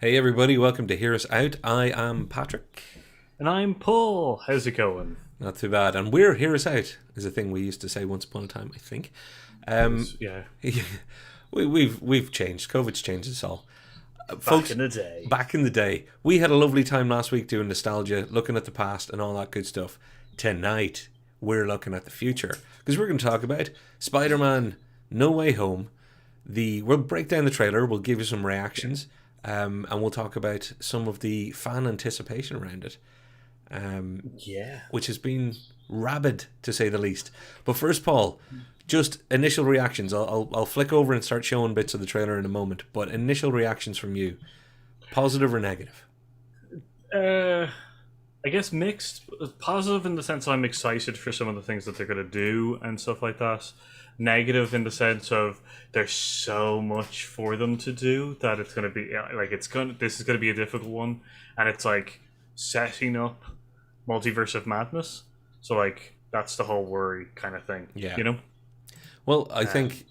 Hey everybody, welcome to Hear Us Out. I am Patrick. And I'm Paul. How's it going? Not too bad. And we're Hear Us Out is a thing we used to say once upon a time, I think. Yeah. We've changed. COVID's changed us all. Back Folks, in the day. back in the day, we had a lovely time last week doing nostalgia, looking at the past and all that good stuff. Tonight, we're looking at the future because we're going to talk about Spider-Man No Way Home. We'll break down the trailer, we'll give you some reactions, and we'll talk about some of the fan anticipation around it, Yeah. which has been rabid to say the least. But first, Paul, just initial reactions. I'll flick over and start showing bits of the trailer in a moment. But initial reactions from you, positive or negative? Uh, I guess mixed. Positive in the sense I'm excited for some of the things that they're going to do and stuff like that. Negative in the sense of there's so much for them to do that it's going to be this is going to be a difficult one, and it's like setting up multiverse of madness. So like that's the whole worry kind of thing. Yeah. You know. Well, I think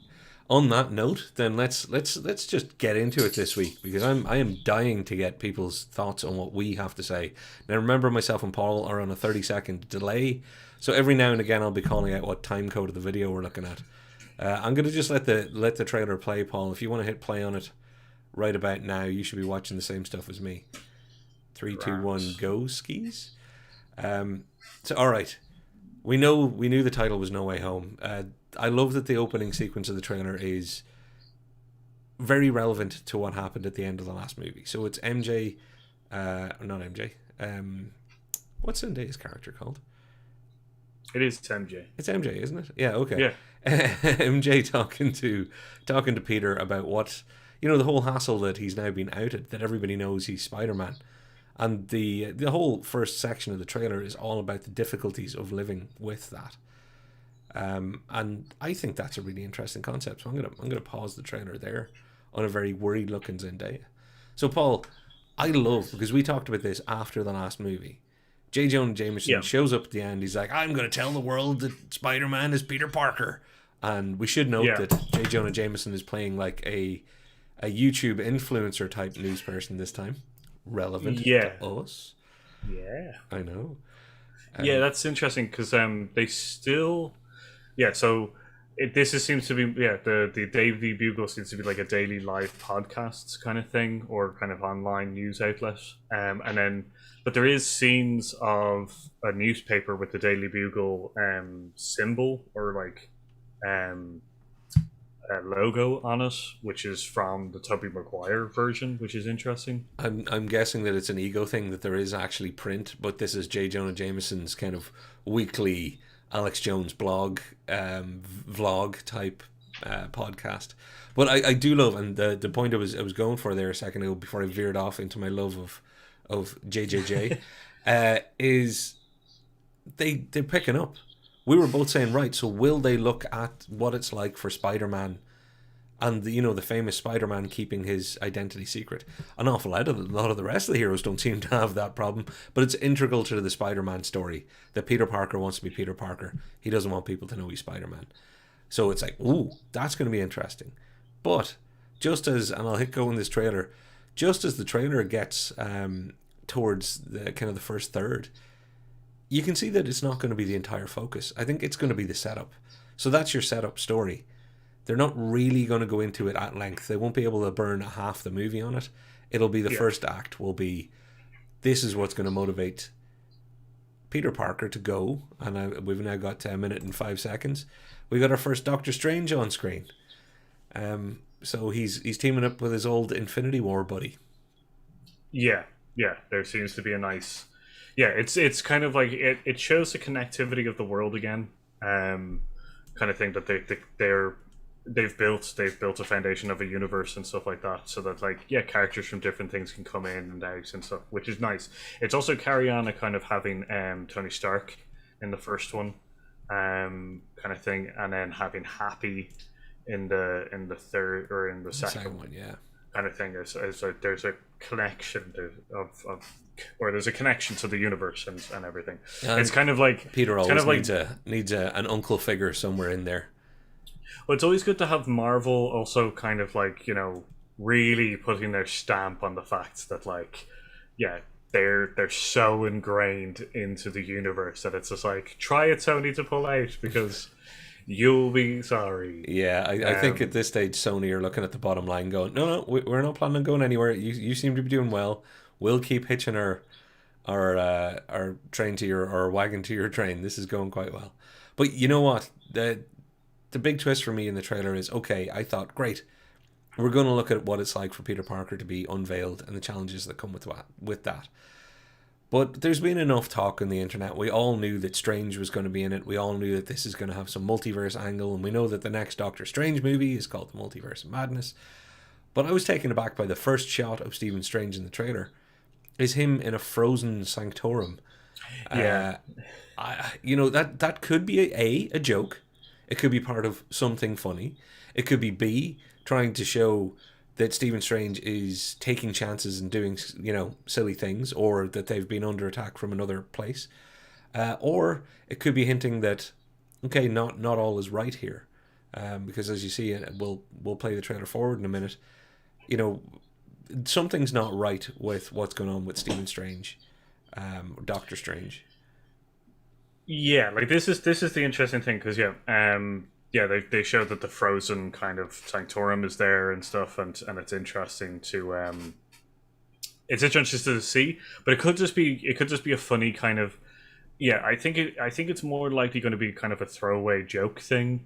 on that note, then let's just get into it this week because I am dying to get people's thoughts on what we have to say. Now, remember, myself and Paul are on a 30-second delay, so every now and again I'll be calling out what time code of the video we're looking at. I'm gonna just let the trailer play, Paul. If you want to hit play on it right about now, you should be watching the same stuff as me. 3, 2, 1, go skis. So all right, we knew the title was No Way Home. I love that the opening sequence of the trailer is very relevant to what happened at the end of the last movie. So it's MJ, not MJ. What's Zendaya's character called? It is MJ. It's MJ, isn't it? Yeah. Okay. Yeah. MJ talking to Peter about what the whole hassle that he's now been outed, that everybody knows he's Spider-Man, and the whole first section of the trailer is all about the difficulties of living with that. And I think that's a really interesting concept. So I'm gonna pause the trailer there on a very worried looking Zendaya. So Paul, I love, because we talked about this after the last movie. J. Jonah Jameson shows up at the end. He's like, I'm going to tell the world that Spider-Man is Peter Parker. And we should note that J. Jonah Jameson is playing like a YouTube influencer type news person this time. Relevant to us. Yeah. I know. Yeah, that's interesting because they still, So seems to be the Daily Bugle seems to be like a daily live podcasts kind of thing or kind of online news outlet, but there is scenes of a newspaper with the Daily Bugle symbol or like a logo on it, which is from the Tobey Maguire version, which is interesting. I'm guessing that it's an ego thing, that there is actually print, but this is J. Jonah Jameson's kind of weekly Alex Jones blog, vlog type podcast. But I do love, and the point I was going for there a second ago before I veered off into my love of JJJ, is they're picking up. We were both saying, right, so will they look at what it's like for Spider-Man and the famous Spider-Man keeping his identity secret? An awful lot of the rest of the heroes don't seem to have that problem, but it's integral to the Spider-Man story that Peter Parker wants to be Peter Parker. He doesn't want people to know he's Spider-Man. So it's like, ooh, that's going to be interesting. But and I'll hit go in this trailer, just as the trailer gets towards the kind of the first third, you can see that it's not going to be the entire focus. I think it's going to be the setup. So that's your setup story. They're not really going to go into it at length. They won't be able to burn half the movie on it. It'll be the first act will be, this is what's going to motivate Peter Parker to go. And we've now got 10 minutes and 5 seconds. We got our first Doctor Strange on screen. So he's teaming up with his old Infinity War buddy. Yeah. There seems to be a nice. It's kind of like it shows the connectivity of the world again, kind of thing that they've built a foundation of a universe and stuff like that, so that characters from different things can come in and out and stuff, which is nice. It's also carry on a kind of having Tony Stark in the first one, kind of thing, and then having Happy in the third or in the second one, kind of thing. As like there's a connection there's a connection to the universe and everything. It's kind of like Peter always kind of needs an uncle figure somewhere in there. Well, it's always good to have Marvel also kind of really putting their stamp on the fact that, like, yeah, they're so ingrained into the universe that it's just like, try it, Sony, to pull out, because you'll be sorry. Yeah, I think at this stage Sony are looking at the bottom line, going, no, we're not planning on going anywhere. You seem to be doing well. We'll keep hitching our train to your, or wagon to your train. This is going quite well. But you know what? The big twist for me in the trailer is, okay, I thought, great, we're going to look at what it's like for Peter Parker to be unveiled and the challenges that come with that. But there's been enough talk on the internet. We all knew that Strange was going to be in it. We all knew that this is going to have some multiverse angle. And we know that the next Doctor Strange movie is called The Multiverse of Madness. But I was taken aback by the first shot of Stephen Strange in the trailer. Is him in a frozen sanctorum. Yeah. That could be a joke. It could be part of something funny. It could be B, trying to show that Stephen Strange is taking chances and doing, silly things, or that they've been under attack from another place. Or it could be hinting that, okay, not all is right here. Because as you see, we'll play the trailer forward in a minute, something's not right with what's going on with Stephen Strange, Doctor Strange. Yeah, like this is the interesting thing, because they showed that the frozen kind of sanctorum is there and stuff, and it's interesting to see, but it could just be a funny kind of, I think it's more likely going to be kind of a throwaway joke thing,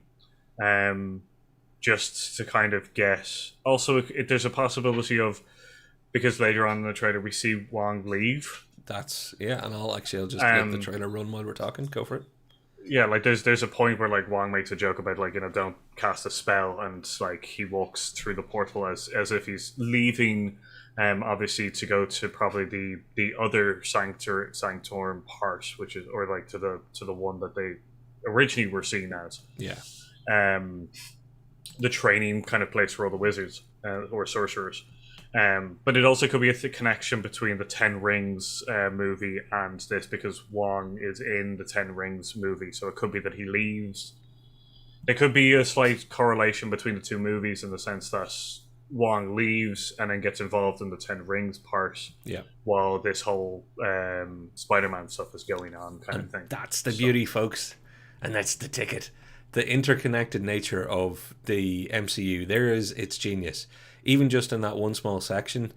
just to kind of get. Also, there's a possibility of, because later on in the trailer we see Wong leave. And I'll just let the trailer run while we're talking. Go for it. Yeah, like there's a point where like Wong makes a joke about, like, don't cast a spell, and like he walks through the portal as if he's leaving, obviously to go to probably the other sanctorum part, which is, or like to the one that they originally were seen as. Yeah. The training kind of place for all the wizards or sorcerers. But it also could be a connection between the Ten Rings movie and this, because Wong is in the Ten Rings movie, so it could be that he leaves. There could be a slight correlation between the two movies in the sense that Wong leaves and then gets involved in the Ten Rings part, while this whole Spider-Man stuff is going on, of thing. That's the beauty, folks, and that's the ticket. The interconnected nature of the MCU, it's genius. Even just in that one small section,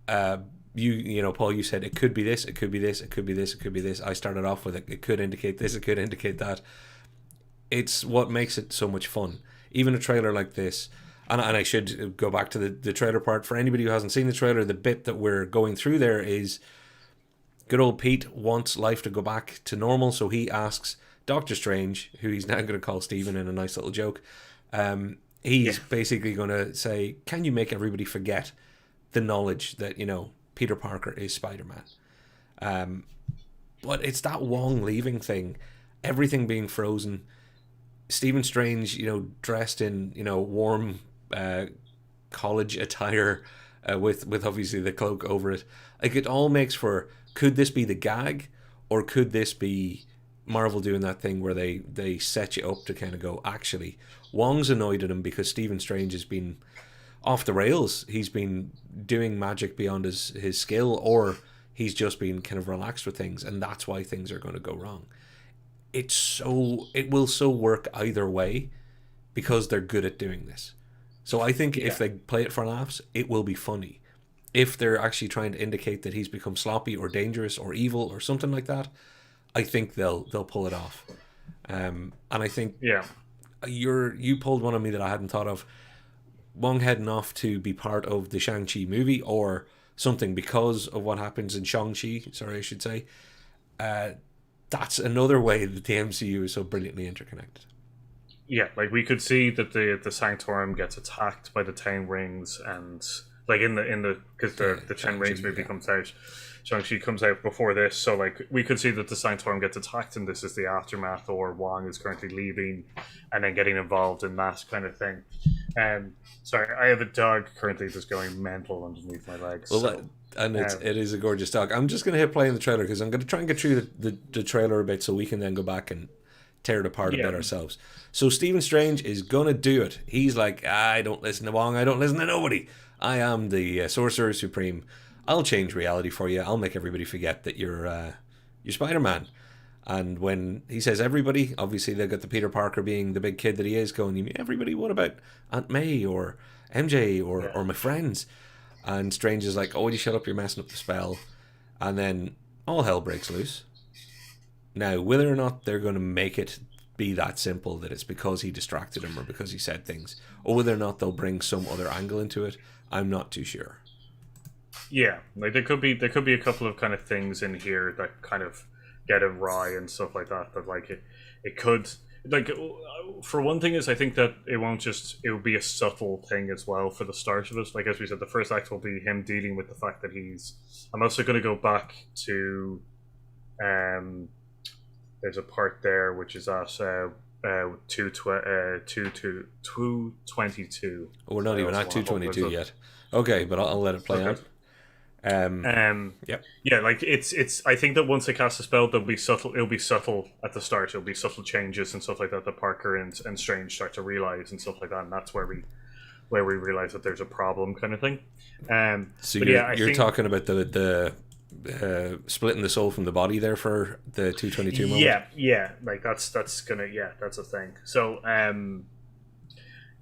Paul, you said it could be this, it could be this, it could be this, it could be this. I started off with it could indicate this, it could indicate that. It's what makes it so much fun. Even a trailer like this, and I should go back to the trailer part. For anybody who hasn't seen the trailer, the bit that we're going through there is good old Pete wants life to go back to normal, so he asks Doctor Strange, who he's now going to call Stephen in a nice little joke, he's basically going to say, can you make everybody forget the knowledge that, Peter Parker is Spider-Man? But it's that Wong leaving thing, everything being frozen, Stephen Strange, dressed in, warm college attire with obviously the cloak over it. Like, it all makes for, could this be the gag, or could this be Marvel doing that thing where they set you up to kind of go, actually, Wong's annoyed at him because Stephen Strange has been off the rails. He's been doing magic beyond his skill, or he's just been kind of relaxed with things, and that's why things are going to go wrong. It will so work either way because they're good at doing this. So I think if they play it for laughs, it will be funny. If they're actually trying to indicate that he's become sloppy or dangerous or evil or something like that, I think they'll pull it off. And I think you pulled one on me that I hadn't thought of. Wong heading off to be part of the Shang-Chi movie or something because of what happens in Shang-Chi, I should say. That's another way that the MCU is so brilliantly interconnected. Yeah, like we could see that the Sanctorum gets attacked by the Ten Rings, and like in the because the Ten Rings movie comes out, Shang-Chi comes out before this, so like we could see that the Sanctorum gets attacked, and this is the aftermath, or Wong is currently leaving and then getting involved in that kind of thing. Sorry, I have a dog currently just going mental underneath my legs. Well, it is a gorgeous dog. I'm just going to hit play in the trailer because I'm going to try and get through the trailer a bit so we can then go back and tear it apart a bit ourselves. So Stephen Strange is going to do it. He's like, I don't listen to Wong. I don't listen to nobody. I am the Sorcerer Supreme. I'll change reality for you. I'll make everybody forget that you're Spider-Man. And when he says everybody, obviously they've got the Peter Parker being the big kid that he is going, you mean everybody? What about Aunt May or MJ or my friends? And Strange is like, oh, would you shut up? You're messing up the spell. And then all hell breaks loose. Now, whether or not they're going to make it be that simple that it's because he distracted him or because he said things, or whether or not they'll bring some other angle into it, I'm not too sure. Yeah, like there could be a couple of kind of things in here that kind of get him awry and stuff like that. But like it could, like, for one thing is I think that it will be a subtle thing as well for the start of it. Like as we said, the first act will be him dealing with the fact that I'm also going to go back to, there's a part there which is at 222. We're not even at 222 yet. Okay, but I'll let it play out. Yep. Yeah, like it's. I think that once they cast a spell, it'll be subtle at the start. It'll be subtle changes and stuff like that Parker and Strange start to realize and stuff like that, and that's where we realize that there's a problem, kind of thing. So you're talking about the splitting the soul from the body there for the 222 moment. Yeah, like that's a thing. So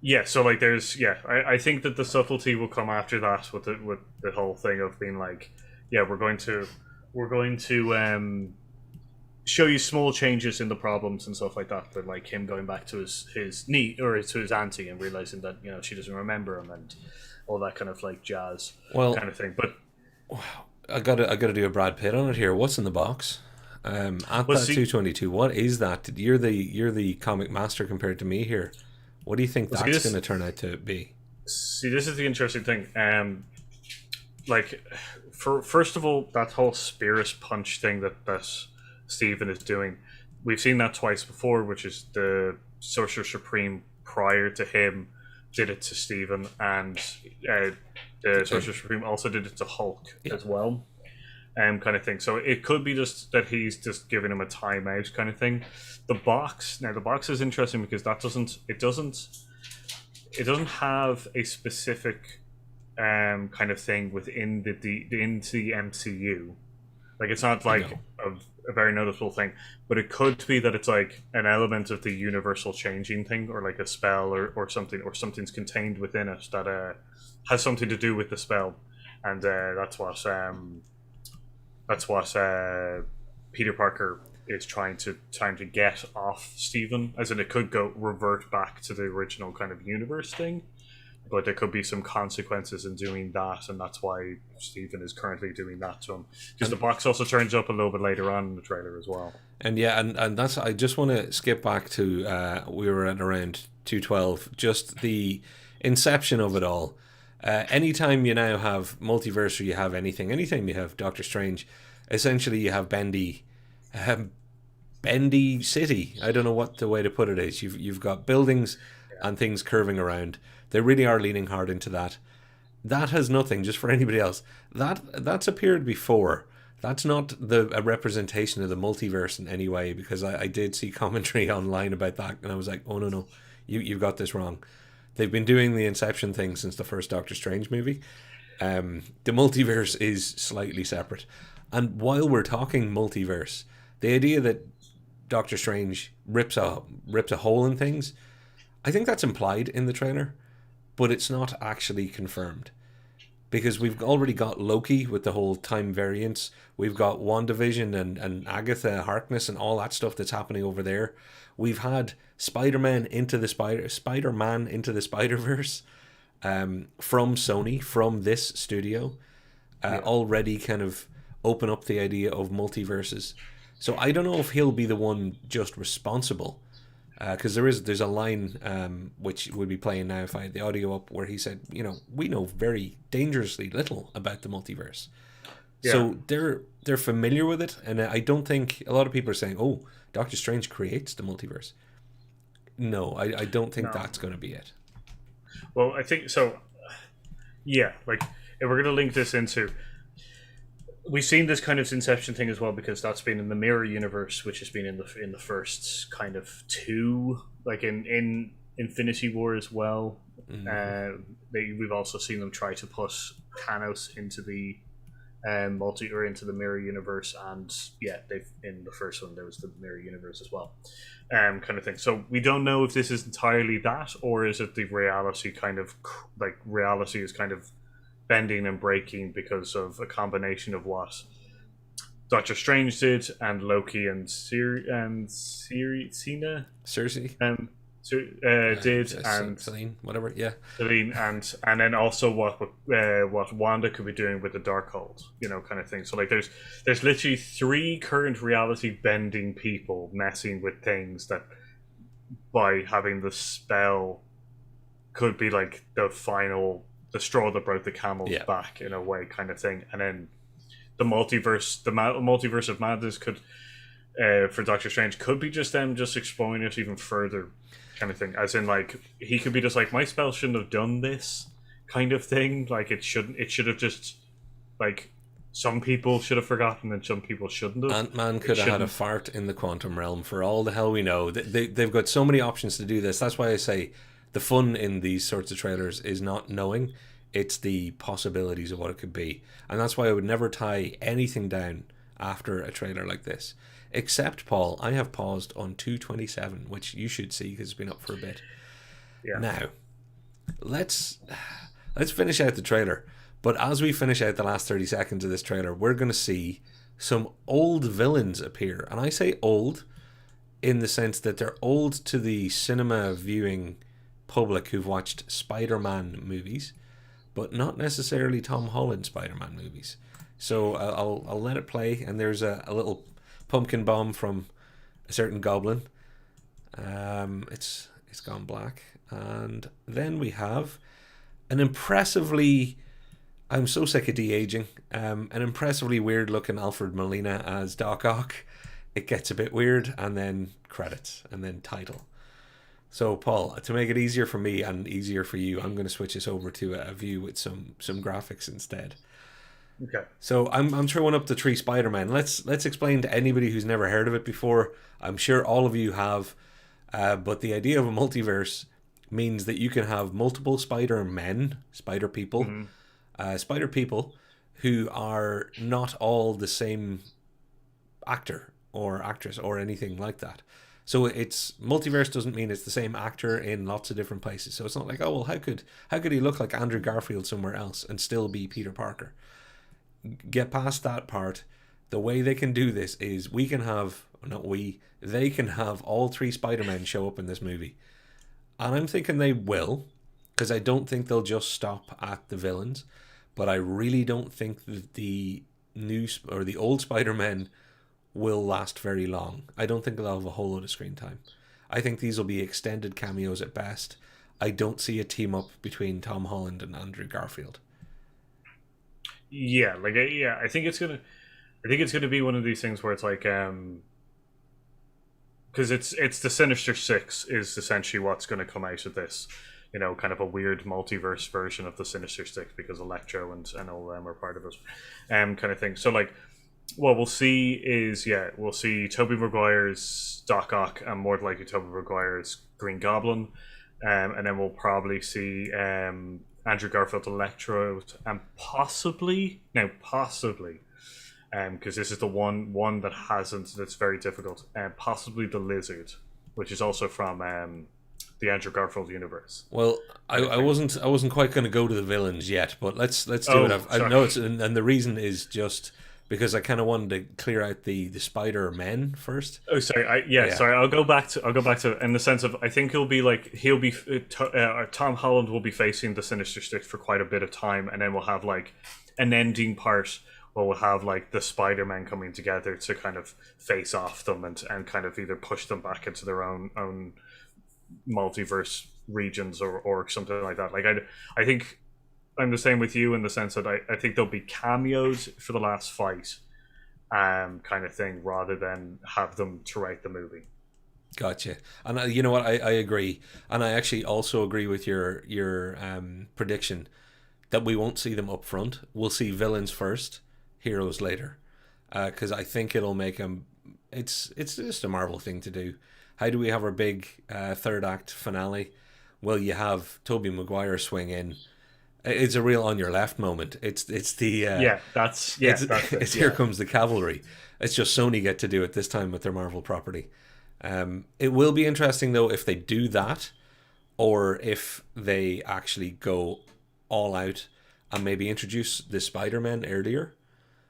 yeah, so like there's I think that the subtlety will come after that with the whole thing of being like, yeah, we're going to show you small changes in the problems and stuff like that, but like him going back to his knee or to his auntie and realizing that she doesn't remember him and all that kind of like jazz kind of thing. But I gotta do a Brad Pitt on it here. What's in the box? At that 222, what is that? You're the comic master compared to me here. What do you think that's going to turn out to be? See, this is the interesting thing. Like, first of all, that whole Spirit Punch thing that Stephen is doing, we've seen that twice before, which is the Sorcerer Supreme prior to him did it to Stephen, and the Sorcerer Supreme also did it to Hulk as well. Kind of thing. So it could be just that he's just giving him a timeout kind of thing. The box is interesting because it doesn't have a specific kind of thing within the MCU. Like it's not like a very noticeable thing, but it could be that it's like an element of the universal changing thing, or like a spell or something, or something's contained within it that has something to do with the spell, and that's what Peter Parker is trying to get off Stephen, as in it could revert back to the original kind of universe thing, but there could be some consequences in doing that, and that's why Stephen is currently doing that to him. Because the box also turns up a little bit later on in the trailer as well. And and that's, I just want to skip back to we were at around 212, just the inception of it all. Anytime you now have multiverse or you have anything you have Doctor Strange, essentially you have bendy city. I don't know what the way to put it is. You've got buildings and things curving around. They really are leaning hard into that. That has nothing, just for anybody else, that's appeared before. That's not a representation of the multiverse in any way, because I did see commentary online about that, and I was like, oh no, you've got this wrong. They've been doing the Inception thing since the first Doctor Strange movie. The multiverse is slightly separate. And while we're talking multiverse, the idea that Doctor Strange rips a hole in things, I think that's implied in the trailer, but it's not actually confirmed. Because we've already got Loki with the whole time variance. We've got WandaVision and Agatha Harkness and all that stuff that's happening over there. We've had Spider-Man into the Spider-Verse from Sony, from this studio, already kind of open up the idea of multiverses. So I don't know if he'll be the one just responsible, because there's a line which would be playing now if I had the audio up, where he said, we know very dangerously little about the multiverse. Yeah. So they're familiar with it, and I don't think a lot of people are saying, oh, Doctor Strange creates the multiverse. No, I don't think that's going to be it. Well, I think so. Yeah, like if we're going to link this into, we've seen this kind of Inception thing as well, because that's been in the Mirror Universe, which has been in the first kind of two, like in Infinity War as well. We've also seen them try to put Thanos into the into the mirror universe, and yeah, they've in the first one there was the mirror universe as well, kind of thing. So we don't know if this is entirely that, or is it the reality kind of like reality is kind of bending and breaking because of a combination of what Doctor Strange did and Loki and Cena Cersei. Did and Celine, whatever, yeah. Celine, and then also what Wanda could be doing with the Darkhold, kind of thing. So like there's literally 3 current reality bending people messing with things that by having the spell could be like the straw that broke the camel's back in a way, kind of thing. And then the multiverse of madness could for Doctor Strange could be just them just exploring it even further, kind of thing, as in like he could be just like, my spell shouldn't have done this, kind of thing. Like it should have just like some people should have forgotten and some people shouldn't have. Ant-Man could have had a fart in the quantum realm for all the hell we know. They've got so many options to do this. That's why I say the fun in these sorts of trailers is not knowing, it's the possibilities of what it could be. And that's why I would never tie anything down after a trailer like this. Except, Paul, I have paused on 227, which you should see because it's been up for a bit. Yeah. Now, let's finish out the trailer. But as we finish out the last 30 seconds of this trailer, we're going to see some old villains appear. And I say old in the sense that they're old to the cinema viewing public who've watched Spider-Man movies, but not necessarily Tom Holland Spider-Man movies. So I'll let it play, and there's a little pumpkin bomb from a certain goblin. It's gone black. And then we have an impressively... I'm so sick of de-aging. An impressively weird-looking Alfred Molina as Doc Ock. It gets a bit weird, and then credits, and then title. So, Paul, to make it easier for me and easier for you, I'm going to switch this over to a view with some graphics instead. Okay. So I'm throwing up the 3 Spider-Men. Let's explain to anybody who's never heard of it before. I'm sure all of you have, but the idea of a multiverse means that you can have multiple Spider-Men, spider people, spider people who are not all the same actor or actress or anything like that. So it's multiverse doesn't mean it's the same actor in lots of different places. So it's not like, oh well, how could he look like Andrew Garfield somewhere else and still be Peter Parker? Get past that part. The way they can do this is they can have all 3 Spider-Men show up in this movie. And I'm thinking they will, because I don't think they'll just stop at the villains. But I really don't think that the new or the old Spider-Men will last very long. I don't think they'll have a whole lot of screen time. I think these will be extended cameos at best. I don't see a team up between Tom Holland and Andrew Garfield. Yeah, I think it's gonna be one of these things where it's like, because it's the Sinister Six is essentially what's going to come out of this, kind of a weird multiverse version of the Sinister Six, because Electro and all of them are part of it, kind of thing. So like, what we'll see is we'll see Tobey Maguire's Doc Ock and more likely Tobey Maguire's Green Goblin, and then we'll probably see Andrew Garfield Electro, and possibly, because this is the one that hasn't, that's very difficult, and possibly the Lizard, which is also from the Andrew Garfield universe. Well, I wasn't quite going to go to the villains yet, but let's do it. I know it's, and the reason is just because I kind of wanted to clear out the Spider-Men first. Oh, sorry. Sorry. I'll go back to in the sense of, I think Tom Holland will be facing the Sinister Six for quite a bit of time, and then we'll have like an ending part where we'll have like the Spider-Men coming together to kind of face off them and kind of either push them back into their own multiverse regions or something like that. Like I think I'm the same with you in the sense that I think there'll be cameos for the last fight, kind of thing, rather than have them throughout the movie. Gotcha. And you know what? I agree, and I actually also agree with your prediction that we won't see them up front. We'll see villains first, heroes later, because I think it'll make them. It's just a Marvel thing to do. How do we have our big third act finale? well, you have Tobey Maguire swing in. It's a real on your left moment. It's the that's it. it's here comes the cavalry. It's just Sony get to do it this time with their Marvel property. It will be interesting though if they do that, or if they actually go all out and maybe introduce the Spider-Man earlier,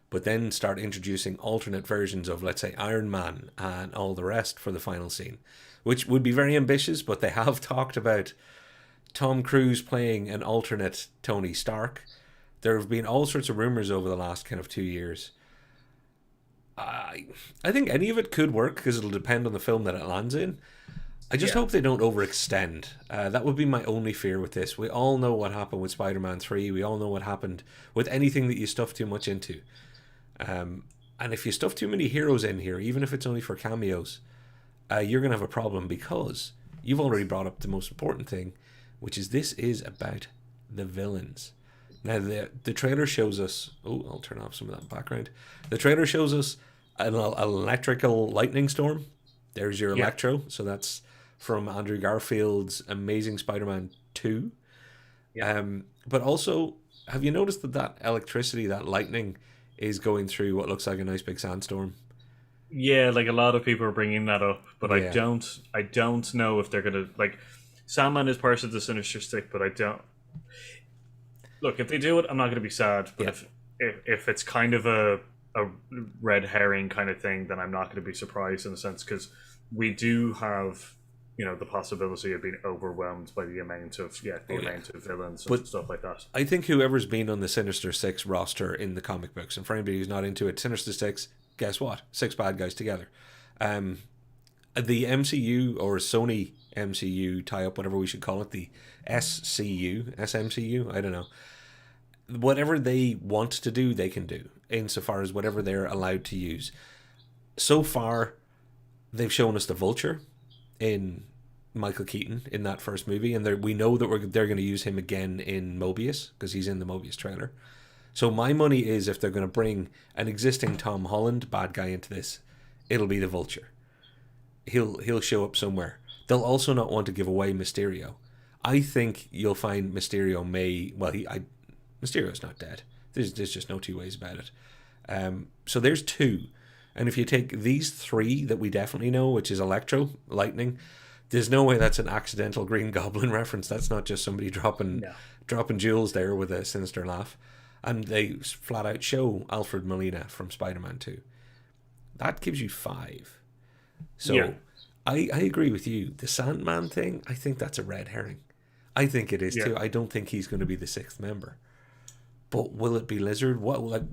but then start introducing alternate versions of, let's say, Iron Man and all the rest for the final scene, which would be very ambitious. But they have talked about Tom Cruise playing an alternate Tony Stark. There have been all sorts of rumors over the last kind of 2 years. I think any of it could work because it'll depend on the film that it lands in. I just hope they don't overextend. That would be my only fear with this. We all know what happened with Spider-Man 3. We all know what happened with anything that you stuff too much into. And if you stuff too many heroes in here, even if it's only for cameos, you're going to have a problem because you've already brought up the most important thing, which is this is about the villains. Now, the trailer shows us... Oh, I'll turn off some of that background. The trailer shows us an electrical lightning storm. There's your Electro. So that's from Andrew Garfield's Amazing Spider-Man 2. Yeah. But also, have you noticed that electricity, that lightning, is going through what looks like a nice big sandstorm? Yeah, like a lot of people are bringing that up, but I don't know if they're gonna like. Sandman is part of the Sinister Six, but I don't. Look, if they do it, I'm not gonna be sad. But if it's kind of a red herring kind of thing, then I'm not gonna be surprised in a sense because we do have the possibility of being overwhelmed by the amount of amount of villains and stuff like that. I think whoever's been on the Sinister Six roster in the comic books, and for anybody who's not into it, Sinister Six, guess what? 6 bad guys together. The MCU or Sony MCU tie-up, whatever we should call it, the SMCU, I don't know. Whatever they want to do, they can do, insofar as whatever they're allowed to use. So far, they've shown us the Vulture in Michael Keaton in that first movie, and we know that they're going to use him again in Mobius because he's in the Mobius trailer. So my money is if they're going to bring an existing Tom Holland bad guy into this, it'll be the Vulture. He'll show up somewhere. They'll also not want to give away Mysterio. I think you'll find Mysterio Mysterio's not dead. There's just no two ways about it. So there's 2. And if you take these 3 that we definitely know, which is Electro, Lightning, there's no way that's an accidental Green Goblin reference. That's not just somebody dropping jewels there with a sinister laugh. And they flat out show Alfred Molina from Spider-Man 2. That gives you 5. So I agree with you. The Sandman thing, I think that's a red herring. I think it is too. I don't think he's going to be the 6th member. But will it be Lizard?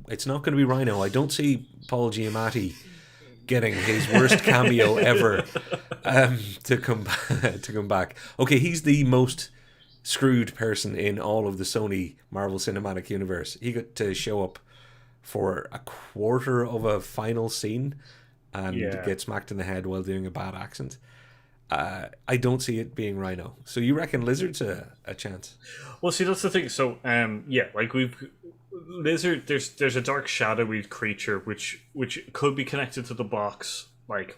It's not going to be Rhino. I don't see Paul Giamatti getting his worst cameo ever to come back. Okay, he's the most screwed person in all of the Sony Marvel Cinematic Universe. He got to show up for a quarter of a final scene and get smacked in the head while doing a bad accent. I don't see it being Rhino. So you reckon Lizard's a chance? Well, see, that's the thing. So, Lizard. There's a dark, shadowy creature which could be connected to the box,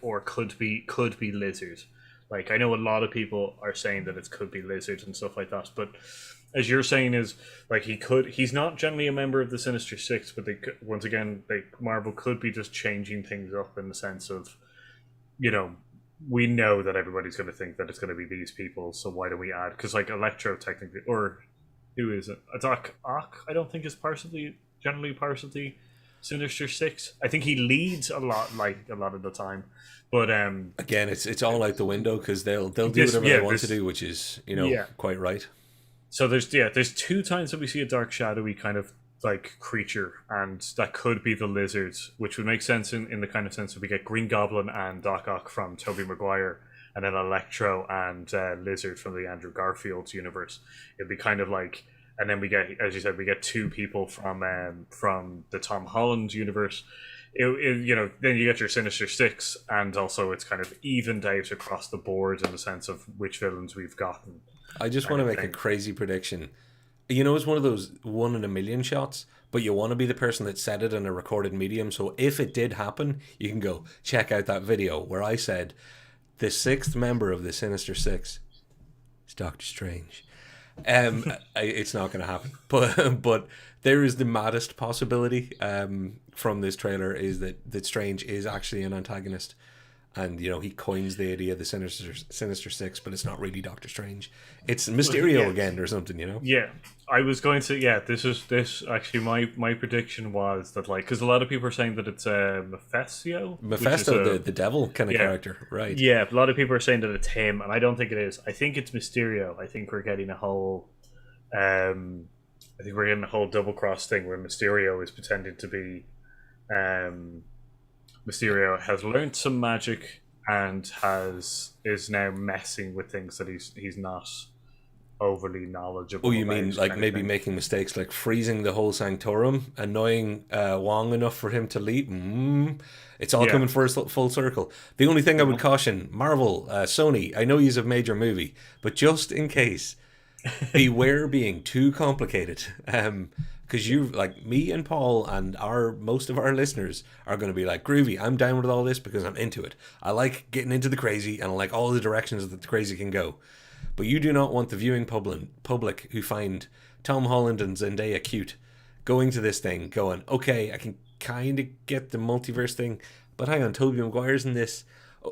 or could be Lizard. Like, I know a lot of people are saying that it could be Lizard and stuff like that, but as you're saying is he's not generally a member of the Sinister Six, but Marvel could be just changing things up in the sense of, we know that everybody's going to think that it's going to be these people, so why don't we add? Because Electro technically, or who is it? Doc Ock, I don't think is generally part of the Sinister Six. I think he leads a lot of the time, but again, it's all out the window because they'll do whatever they want to do, which is quite right. So there's 2 times that we see a dark, shadowy kind of creature, and that could be the Lizard, which would make sense in the kind of sense that we get Green Goblin and Doc Ock from Tobey Maguire, and then Electro and Lizard from the Andrew Garfield universe. It'd be kind of and then we get, as you said, we get 2 people from the Tom Holland universe. Then you get your Sinister Six, and also it's kind of evened out across the board in the sense of which villains we've gotten. I just want to make a crazy prediction. It's one of those 1 in a million shots, but you want to be the person that said it in a recorded medium. So if it did happen, you can go check out that video where I said the 6th member of the Sinister Six, It's Doctor Strange. It's not going to happen. But there is the maddest possibility from this trailer is that Strange is actually an antagonist, and he coins the idea of the Sinister Six, but it's not really Doctor Strange. It's Mysterio again or something. Yeah, I was going to. Yeah, this actually my prediction was that because a lot of people are saying that it's Mephisto, the devil kind of character, right? Yeah, a lot of people are saying that it's him, and I don't think it is. I think it's Mysterio. I think we're getting a whole. I think we're getting a whole double cross thing where Mysterio is pretending to be. Mysterio has learned some magic and is now messing with things that he's not overly knowledgeable. Oh, you mean like maybe making mistakes, like freezing the whole Sanctorum, annoying Wong enough for him to leap? It's all coming for a full circle. The only thing I would caution, Marvel, Sony, I know you's a major movie, but just in case, beware being too complicated. Because you, like me and Paul and most of our listeners are going to be like, groovy, I'm down with all this because I'm into it. I like getting into the crazy and I like all the directions that the crazy can go. But you do not want the viewing public who find Tom Holland and Zendaya cute going to this thing going, okay, I can kind of get the multiverse thing, but hang on, Tobey Maguire's in this.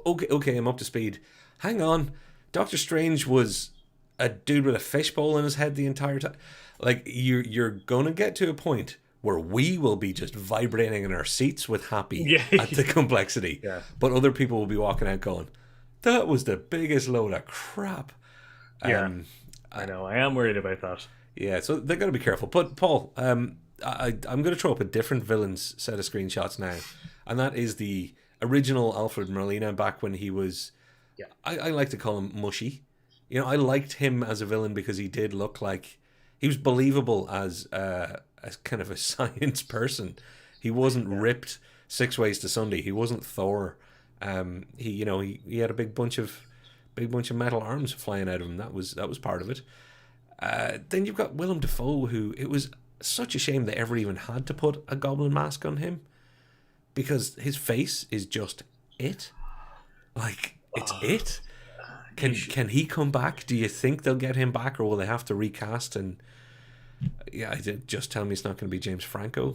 Okay, I'm up to speed. Hang on, Doctor Strange was a dude with a fishbowl in his head the entire time. Like, you're going to get to a point where we will be just vibrating in our seats with happy at the complexity. Yeah. But other people will be walking out going, that was the biggest load of crap. Yeah, I know. I am worried about that. Yeah, so they've got to be careful. But Paul, I'm going to throw up a different villain's set of screenshots now, and that is the original Alfred Molina back when he was. Yeah, I like to call him mushy. I liked him as a villain because he did look like he was believable as kind of a science person. He wasn't ripped 6 ways to Sunday. He wasn't Thor. He had a big bunch of metal arms flying out of him. That was part of it. Then you've got Willem Dafoe, who it was such a shame they ever even had to put a goblin mask on him, because his face is just it. Like, it's it. Can he come back? Do you think they'll get him back, or will they have to recast? And just tell me it's not going to be James Franco.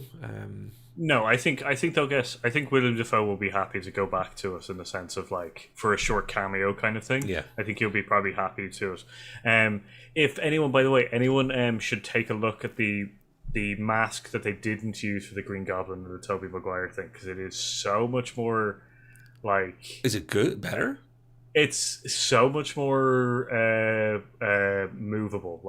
No, I think they'll get. I think Willem Dafoe will be happy to go back to us in the sense of for a short cameo kind of thing. Yeah, I think he'll be probably happy to us. If anyone, by the way, should take a look at the mask that they didn't use for the Green Goblin and the Tobey Maguire thing, because it is so much more like. Is it good? Better? It's so much more movable.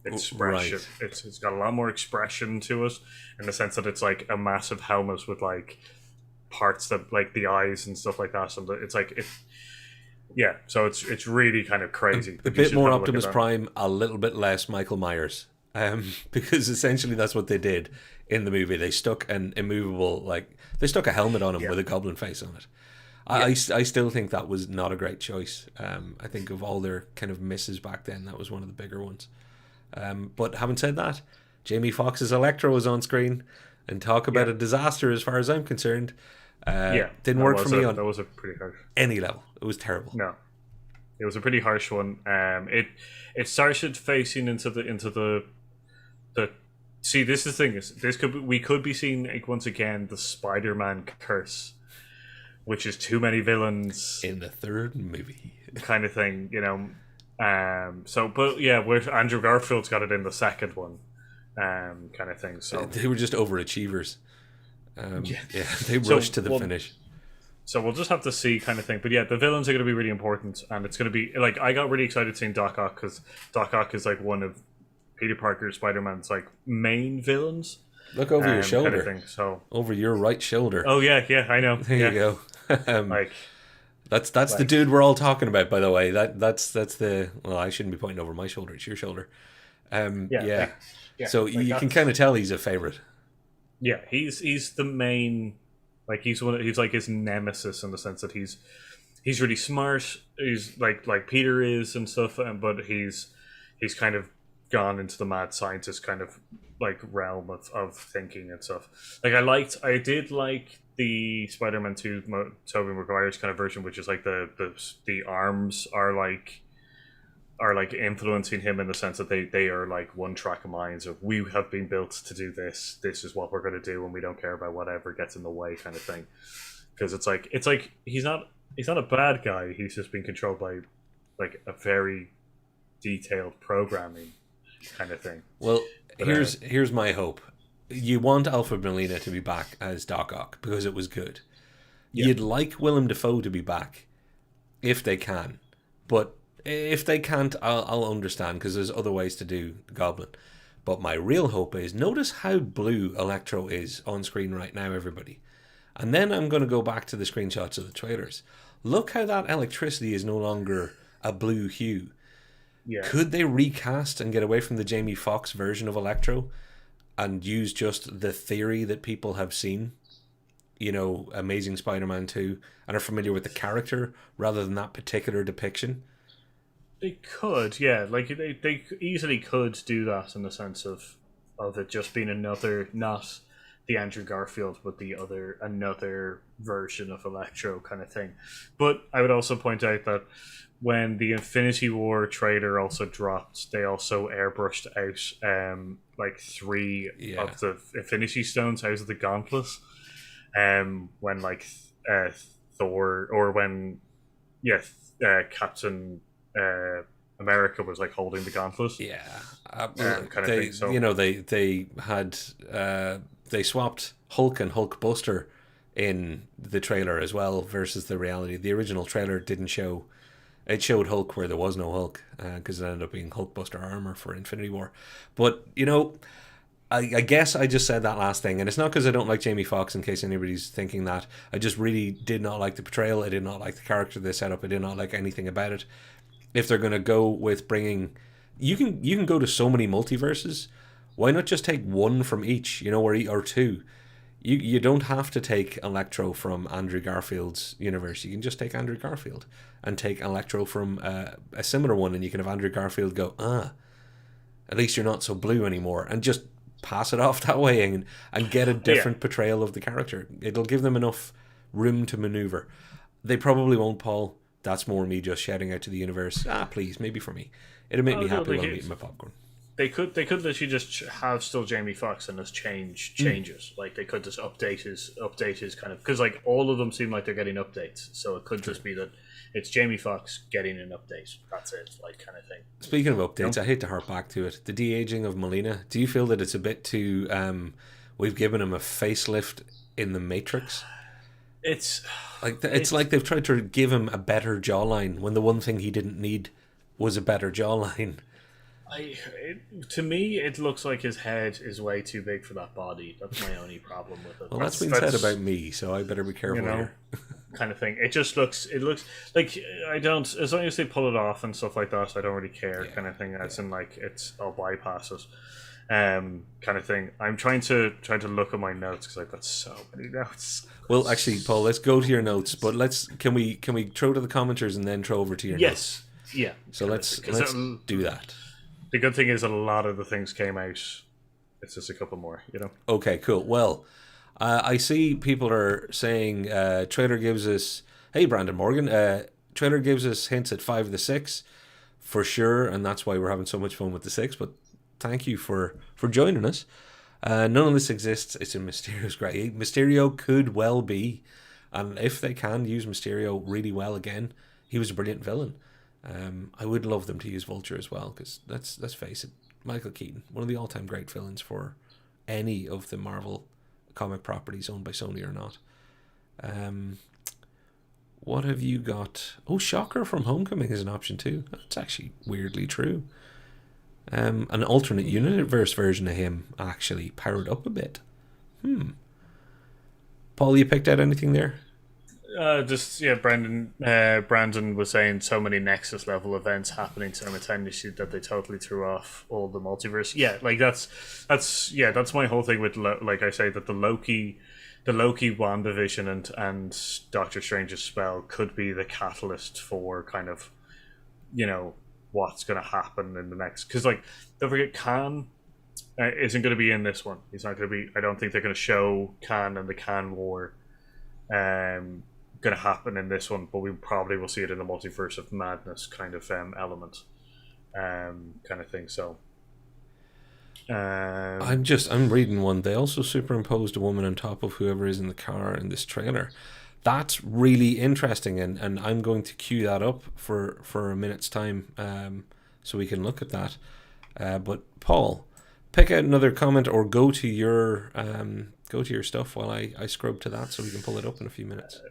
Expression. Right. It's got a lot more expression to it in the sense that it's like a massive helmet with parts that the eyes and stuff like that. And it's so it's really kind of crazy. A bit more Optimus Prime, a little bit less Michael Myers, because essentially that's what they did in the movie. They stuck an immovable they stuck a helmet on him with a goblin face on it. I still think that was not a great choice. I think of all their kind of misses back then, that was one of the bigger ones. But having said that, Jamie Foxx's Electro was on screen, and talk about a disaster as far as I'm concerned. Didn't work for me on that was a pretty harsh any level. It was terrible. No, it was a pretty harsh one. It started facing into the. See, this is the thing. We could be seeing once again the Spider-Man curse, which is too many villains in the third movie, kind of thing. Where Andrew Garfield's got it in the second one, kind of thing. So they were just overachievers. They rushed to the finish. So we'll just have to see, kind of thing. But the villains are going to be really important, and it's going to be I got really excited seeing Doc Ock, because Doc Ock is one of Peter Parker, Spider-Man's main villains. Look over your shoulder. Kind of thing, so over your right shoulder. Oh yeah, I know. There you go. That's the dude we're all talking about, by the way. That's the I shouldn't be pointing over my shoulder. It's your shoulder. So you can kind of tell he's a favorite. Yeah, he's the main. He's his nemesis in the sense that he's really smart. He's like Peter is and stuff, but he's kind of gone into the mad scientist kind of realm of thinking and stuff. I did like the Spider-Man 2 Tobey Maguire's kind of version, which is the arms are are like influencing him in the sense that they are like one track minds of we have been built to do this. This is what we're going to do, and we don't care about whatever gets in the way, kind of thing. Because it's like he's not a bad guy. He's just been controlled by like a very detailed programming kind of thing. Well, But here's my hope. You want Alfred Molina to be back as Doc Ock because it was good. yeah, You'd like Willem Dafoe to be back if they can, but if they can't, I'll understand because there's other ways to do the Goblin. But my real hope is notice how blue Electro is on screen right now, everybody. And then I'm going to go back to the screenshots of the trailers. Look how that electricity is no longer a blue hue. yeah. Could they recast and get away from the Jamie Foxx version of Electro and use just the theory that people have seen? You know, Amazing Spider-Man 2 and are familiar with the character rather than that particular depiction. They could, yeah. Like they easily could do that in the sense of it just being another, not the Andrew Garfield, but the other another version of Electro kind of thing. But I would also point out that when the Infinity War trailer also dropped, they also airbrushed out like three Yeah. of the Infinity Stones out of the gauntlet. When like Thor or when Captain America was like holding the gauntlet. Yeah, Kind of they thing. So they had they swapped Hulk and Hulk Buster in the trailer as well versus the reality. The original trailer didn't show. It showed Hulk where there was no Hulk because it ended up being Hulkbuster armor for Infinity War. But you know, I guess I just said that last thing, and it's not because I don't like Jamie Foxx. In case anybody's thinking that, I just really did not like the portrayal. I did not like the character they set up. I did not like anything about it. If they're going to go with bringing, you can go to so many multiverses. Why not just take one from each? You know, or two. You don't have to take Electro from Andrew Garfield's universe. You can just take Andrew Garfield and take Electro from a similar one, and you can have Andrew Garfield go, at least you're not so blue anymore, and just pass it off that way and get a different portrayal of the character. It'll give them enough room to maneuver. They probably won't, Paul. That's more me just shouting out to the universe. Please, maybe for me. It'll make me no, happy like while I'm eating my popcorn. they could literally just have still Jamie Foxx and just changes. Like they could just update his kind of, because like all of them seem like they're getting updates. So it could just be that it's Jamie Foxx getting an update. That's it, like kind of thing. Speaking of updates, I hate to harp back to it. The de-aging of Molina. Do you feel that it's a bit too? We've given him a facelift in the Matrix. It's It's like they've tried to give him a better jawline when the one thing he didn't need was a better jawline. To me, it looks like his head is way too big for that body. That's my only problem with it. Well, that's been said about me, so I better be careful here. Kind of thing. It looks like I don't. As long as they pull it off and stuff like that, I don't really care. Kind of thing. As in, like I'll bypass it. Kind of thing. I'm trying to look at my notes because I've got so many notes. Well, actually, Paul, let's go to your notes, but can we throw to the commenters and then throw over to your notes? Yeah. So let's do that. The good thing is that a lot of the things came out. It's just a couple more, you know. Okay, cool. Well, I see people are saying trailer gives us. Hey, Brandon Morgan. Trailer gives us hints at 5 of the 6 for sure, and that's why we're having so much fun with the 6. But thank you for joining us. None of this exists. It's in Mysterio's great. Mysterio could well be, and if they can use Mysterio really well again, he was a brilliant villain. I would love them to use Vulture as well, because let's face it, Michael Keaton, one of the all-time great villains for any of the Marvel comic properties owned by Sony or not. What have you got? Oh, Shocker from Homecoming is an option too. That's actually weirdly true. An alternate universe version of him actually powered up a bit. Paul, you picked out anything there? Brandon was saying so many Nexus level events happening simultaneously that they totally threw off all the multiverse. Yeah, like that's my whole thing with like I say that the Loki WandaVision and Doctor Strange's spell could be the catalyst for kind of, you know, what's going to happen in the next, because like don't forget Khan isn't going to be in this one. He's not going to be. I don't think they're going to show Khan and the Khan War. Going to happen in this one, but we probably will see it in the Multiverse of Madness kind of element. kind of thing. So, I'm reading one. They also superimposed a woman on top of whoever is in the car in this trailer. That's really interesting, and I'm going to queue that up for a minute's time, so we can look at that. But Paul, pick out another comment or go to your stuff while I scrub to that, so we can pull it up in a few minutes.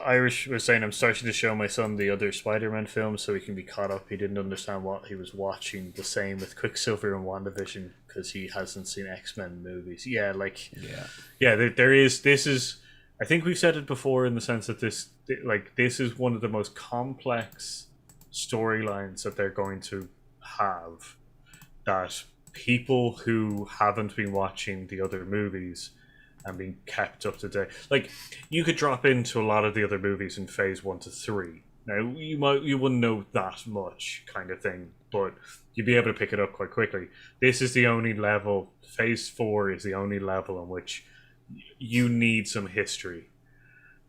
Irish was saying, I'm starting to show my son the other Spider-Man films so he can be caught up. He didn't understand what he was watching. The same with Quicksilver and WandaVision because he hasn't seen X-Men movies. Yeah, there is. This is. I think we've said it before in the sense that this is one of the most complex storylines that they're going to have. That people who haven't been watching the other movies and being kept up to date. Like, you could drop into a lot of the other movies in phase 1 to 3. Now, you wouldn't know that much kind of thing, but you'd be able to pick it up quite quickly. This is the only level, phase 4 is the only level in which you need some history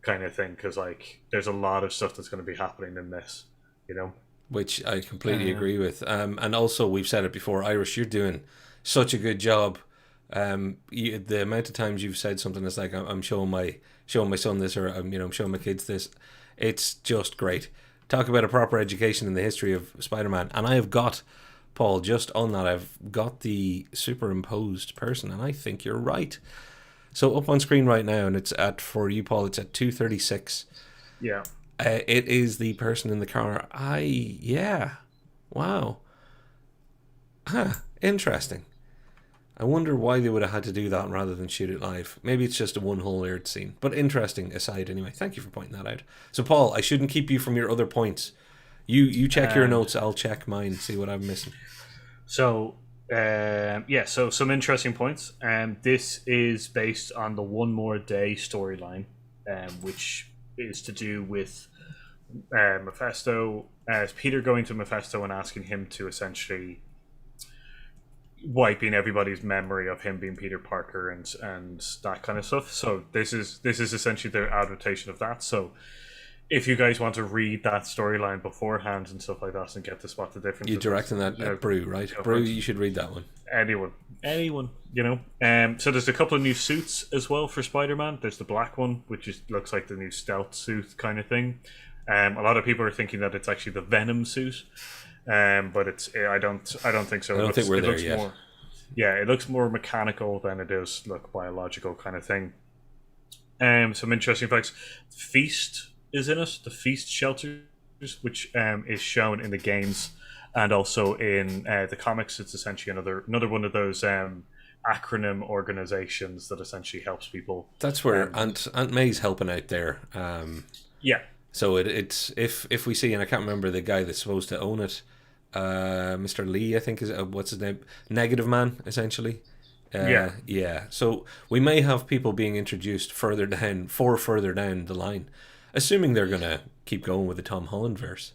kind of thing, because, like, there's a lot of stuff that's going to be happening in this, you know? Which I completely agree with. And also, we've said it before, Irish, you're doing such a good job. The amount of times you've said something that's like, I'm showing my son this, or I'm showing my kids this, it's just great. Talk about a proper education in the history of Spider-Man, and I have got, Paul, just on that, I've got the superimposed person, and I think you're right. So up on screen right now, and for you, Paul, it's at 2:36. Yeah. It is the person in the car. Wow. Interesting. I wonder why they would have had to do that rather than shoot it live. Maybe it's just a one whole aired scene. But interesting aside anyway. Thank you for pointing that out. So Paul, I shouldn't keep you from your other points. You check your notes, I'll check mine, see what I'm missing. So, so some interesting points. This is based on the One More Day storyline, which is to do with Mephisto, Peter going to Mephisto and asking him to essentially wiping everybody's memory of him being Peter Parker and that kind of stuff. So this is essentially their adaptation of that. So if you guys want to read that storyline beforehand and stuff like that and get to spot the difference, you're directing that at Brew, right? Brew, you should read that one. Anyone, So there's a couple of new suits as well for Spider-Man. There's the black one, which looks like the new stealth suit kind of thing. A lot of people are thinking that it's actually the Venom suit. But I don't think so. I don't think we're there yet. It looks more mechanical than it does look biological kind of thing. Some interesting facts. Feast is in it. The Feast shelters, which is shown in the games and also in the comics. It's essentially another one of those acronym organizations that essentially helps people. That's where Aunt May's helping out there. So it's if we see, and I can't remember the guy that's supposed to own it, Mr. Lee, I think is what's his name, Negative Man, essentially. So we may have people being introduced further down the line, assuming they're gonna keep going with the Tom Holland verse.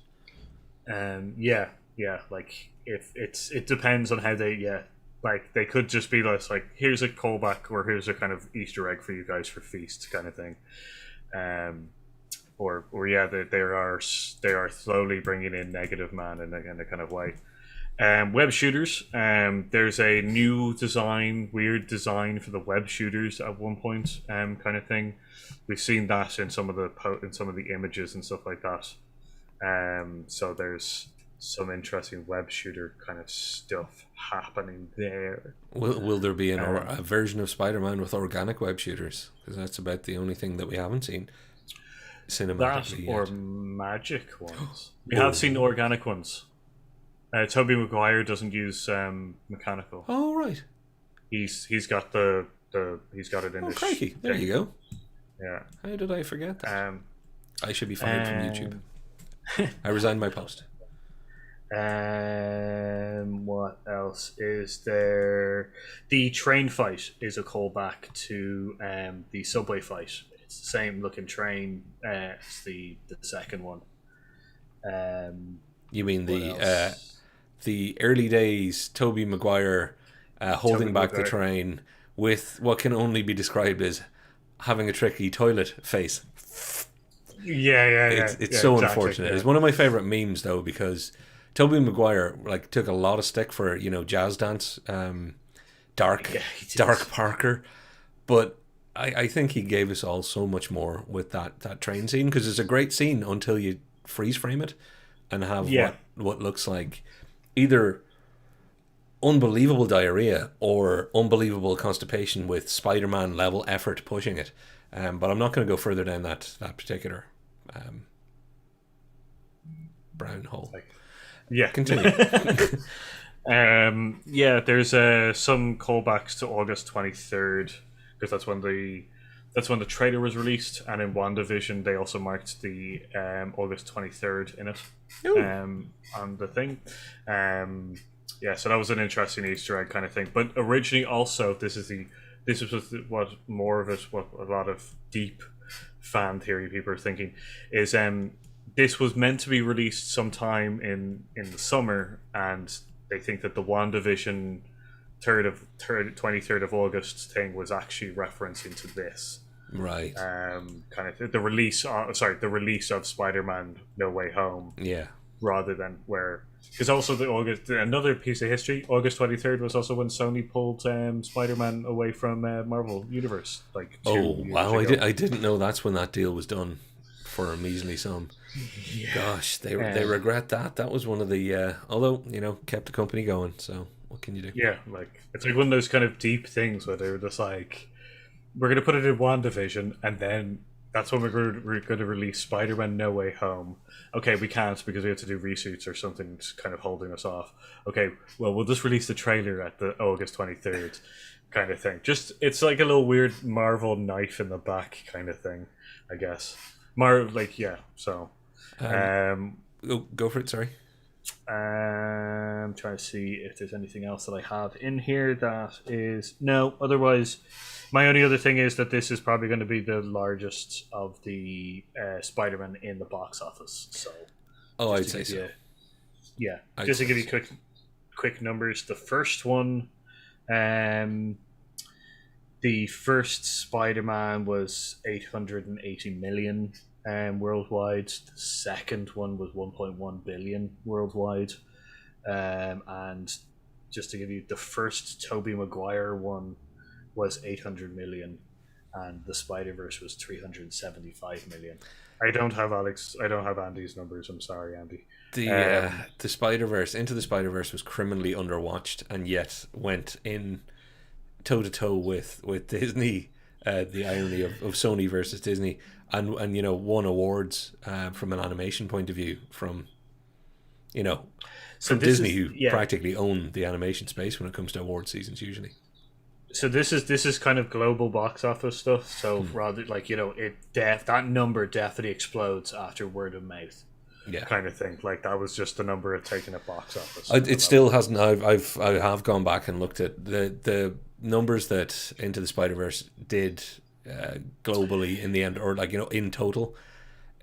Like if it depends on how they like they could just be like here's a callback or here's a kind of Easter egg for you guys for Feast kind of thing. They are slowly bringing in Negative Man in a kind of way. Web shooters. There's a new weird design for the web shooters at one point, kind of thing. We've seen that in some of the images and stuff like that. So there's some interesting web shooter kind of stuff happening there. Will there be a version of Spider-Man with organic web shooters? Because that's about the only thing that we haven't seen. That or magic ones. We have seen organic ones. Tobey Maguire doesn't use mechanical. Oh right. He's got he's got it in his crikey. There you go. Yeah. How did I forget that? I should be fired from YouTube. I resigned my post. What else is there? The train fight is a callback to the subway fight. It's the same looking train as the second one. You mean the early days Tobey Maguire holding back the train with what can only be described as having a tricky toilet face. Yeah. It's so exactly, unfortunate. It's one of my favorite memes though, because Tobey Maguire like took a lot of stick for Jazz Dance, Dark Dark Parker, but I think he gave us all so much more with that train scene, because it's a great scene until you freeze frame it and have what looks like either unbelievable diarrhea or unbelievable constipation with Spider-Man level effort pushing it. But I'm not going to go further down that particular brown hole. Continue. There's some callbacks to August 23rd, because that's when the trailer was released, and in WandaVision they also marked the August 23rd in it on the thing. So that was an interesting Easter egg kind of thing. But originally, also, this was what more of it, what a lot of deep fan theory people are thinking is this was meant to be released sometime in the summer, and they think that the WandaVision 23rd of August thing was actually referencing to this. Right. Kind of the release of Spider-Man No Way Home. Yeah. Rather than where, because also another piece of history, August 23rd was also when Sony pulled Spider-Man away from Marvel Universe. Like, wow! I didn't know that's when that deal was done for a measly sum. Yeah. Gosh, they regret that. That was one of the although kept the company going. So what can you do? Yeah, like it's like one of those kind of deep things where they were just like, we're going to put it in WandaVision, and then that's when we're going to release Spider-Man No Way Home. Okay, we can't because we have to do reshoots or something's kind of holding us off. Okay, well, we'll just release the trailer at the August 23rd kind of thing. Just, it's like a little weird Marvel knife in the back kind of thing, I guess. So. Go for it, sorry. I'm trying to see if there's anything else that I have in here that is... No, otherwise... My only other thing is that this is probably going to be the largest of the Spider-Man in the box office. So, I'd say so. To give you quick numbers, the first one, the first Spider-Man was 880 million worldwide. The second one was 1.1 billion worldwide, and just to give you, the first Tobey Maguire one was 800 million, and the Spider-Verse was 375 million. I don't have Andy's numbers. I'm sorry, Andy. The Spider-Verse, Into the Spider-Verse was criminally underwatched, and yet went in toe to toe with Disney. The irony of Sony versus Disney, and won awards from an animation point of view from Disney, who practically own the animation space when it comes to award seasons usually. So this is kind of global box office stuff. So rather that number definitely explodes after word of mouth, kind of thing. Like that was just the number it taken at box office. It still hasn't. I have gone back and looked at the numbers that Into the Spider-Verse did globally in the end, or in total.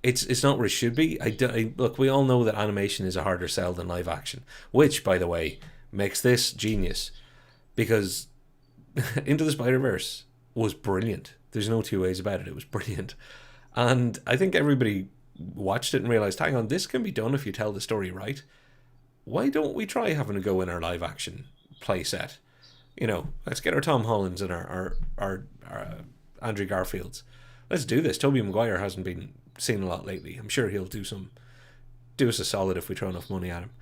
It's not where it should be. Look, we all know that animation is a harder sell than live action, which, by the way, makes this genius, because Into the Spider-Verse was brilliant. There's no two ways about it. It was brilliant. And I think everybody watched it and realized, hang on, this can be done if you tell the story right. Why don't we try having a go in our live action play set? Let's get our Tom Hollands and our Andrew Garfields. Let's do this. Tobey Maguire hasn't been seen a lot lately. I'm sure he'll do us a solid if we throw enough money at him.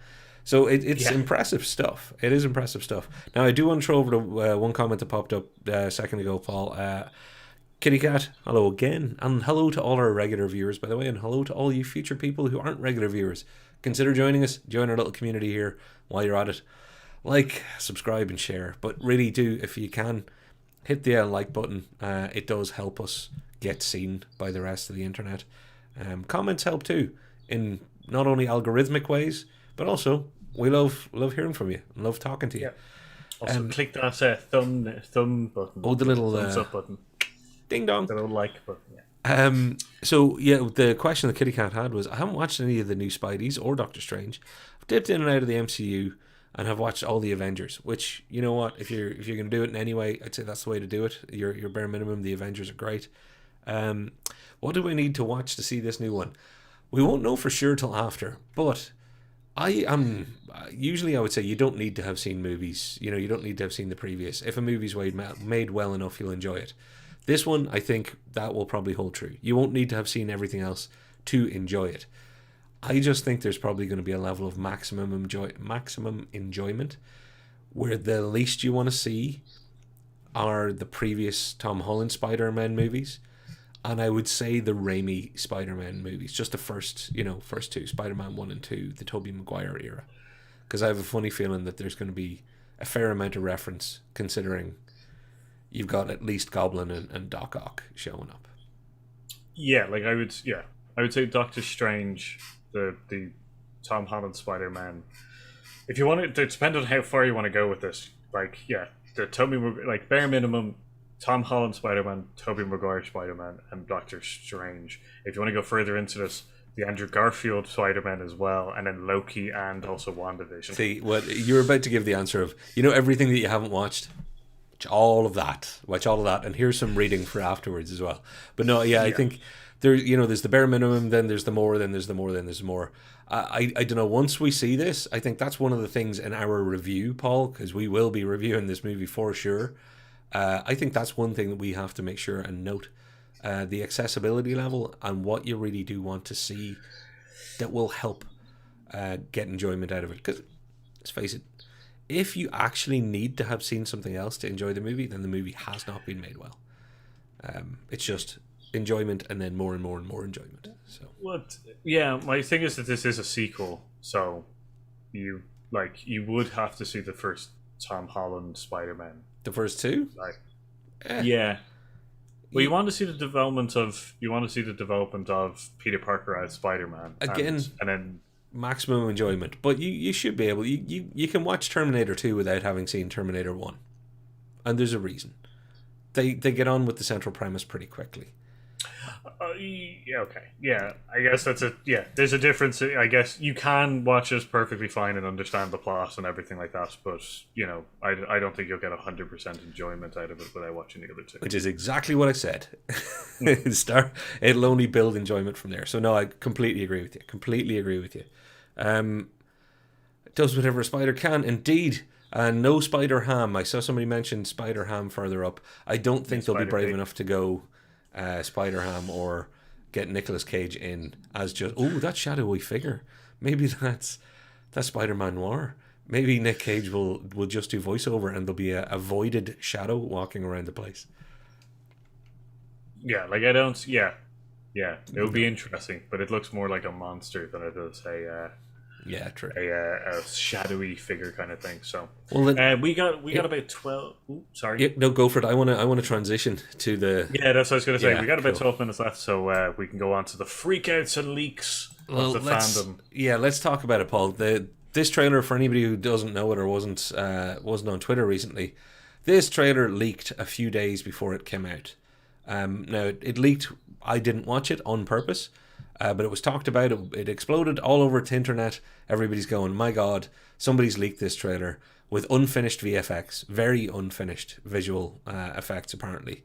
So it's impressive stuff. It is impressive stuff. Now, I do want to throw over to one comment that popped up a second ago, Paul. Kitty Cat, hello again. And hello to all our regular viewers, by the way, and hello to all you future people who aren't regular viewers. Consider joining us. Join our little community here while you're at it. Like, subscribe, and share. But really do, if you can, hit the like button. It does help us get seen by the rest of the internet. Comments help too, in not only algorithmic ways, but also we love hearing from you and love talking to you. Also, click that thumb button. Oh, the little thumbs up button. Ding dong. The little like button. So the question the Kitty Cat had was, I haven't watched any of the new Spideys or Doctor Strange. I've dipped in and out of the MCU and have watched all the Avengers. Which, you know what, if you're going to do it in any way, I'd say that's the way to do it. Your bare minimum. The Avengers are great. What do we need to watch to see this new one? We won't know for sure till after, but I am usually I would say you don't need to have seen movies. You know, you don't need to have seen the previous. If a movie's made well enough, you'll enjoy it. This one, I think that will probably hold true. You won't need to have seen everything else to enjoy it. I just think there's probably going to be a level of maximum enjoyment where the least you want to see are the previous Tom Holland Spider-Man movies, and I would say the Raimi Spider-Man movies, just the first two, Spider-Man 1 and 2, the Tobey Maguire era. Because I have a funny feeling that there's going to be a fair amount of reference, considering you've got at least Goblin and Doc Ock showing up. Yeah, like I would say Doctor Strange, the Tom Holland Spider-Man. If you want it depends on how far you want to go with this. Like, yeah, the like bare minimum, Tom Holland Spider-Man, Tobey Maguire Spider-Man, and Doctor Strange. If you want to go further into this, the Andrew Garfield Spider-Man as well, and then Loki and also WandaVision. See, what you're about to give the answer of, everything that you haven't watched. Watch all of that, and here's some reading for afterwards as well. But no, yeah. I think there's the bare minimum, then there's the more, then there's the more, then there's more. I don't know. Once we see this, I think that's one of the things in our review, Paul, because we will be reviewing this movie for sure. I think that's one thing that we have to make sure and note. The accessibility level and what you really do want to see that will help get enjoyment out of it. Because, let's face it, if you actually need to have seen something else to enjoy the movie, then the movie has not been made well. It's just enjoyment and then more and more and more enjoyment. So what? Yeah, my thing is that this is a sequel, so you would have to see the first Tom Holland Spider-Man. The first two, yeah. Well, you want to see the development of Peter Parker as Spider-Man again, and then maximum enjoyment. But you should be able. You can watch Terminator 2 without having seen Terminator 1, and there's a reason. They get on with the central premise pretty quickly. Yeah, okay. Yeah, I guess there's a difference. I guess you can watch this perfectly fine and understand the plot and everything like that, but, I don't think you'll get 100% enjoyment out of it without watching the other two. Which is exactly what I said. It'll only build enjoyment from there. So, no, I completely agree with you. It does whatever a spider can, indeed. And no Spider Ham. I saw somebody mention Spider Ham further up. I don't think they'll be brave enough to go Spider Ham or get Nicolas Cage in as just that shadowy figure. Maybe that's Spider-Man Noir. Maybe Nick Cage will just do voiceover and there'll be a voided shadow walking around the place. Yeah, like I don't. Yeah, it would be interesting, but it looks more like a monster than it does true. A shadowy figure kind of thing. So, well, then, we got about 12. Ooh, sorry. Yeah, no, go for it. I want to transition to the. Yeah, that's what I was going to say. Yeah, we got about 12 minutes left, so we can go on to the freakouts and leaks of the fandom. Yeah, let's talk about it, Paul. This trailer, for anybody who doesn't know it or wasn't on Twitter recently, this trailer leaked a few days before it came out. Now it leaked. I didn't watch it on purpose. But it was talked about, it exploded all over the internet. Everybody's going, my God, somebody's leaked this trailer with unfinished VFX, very unfinished visual effects apparently.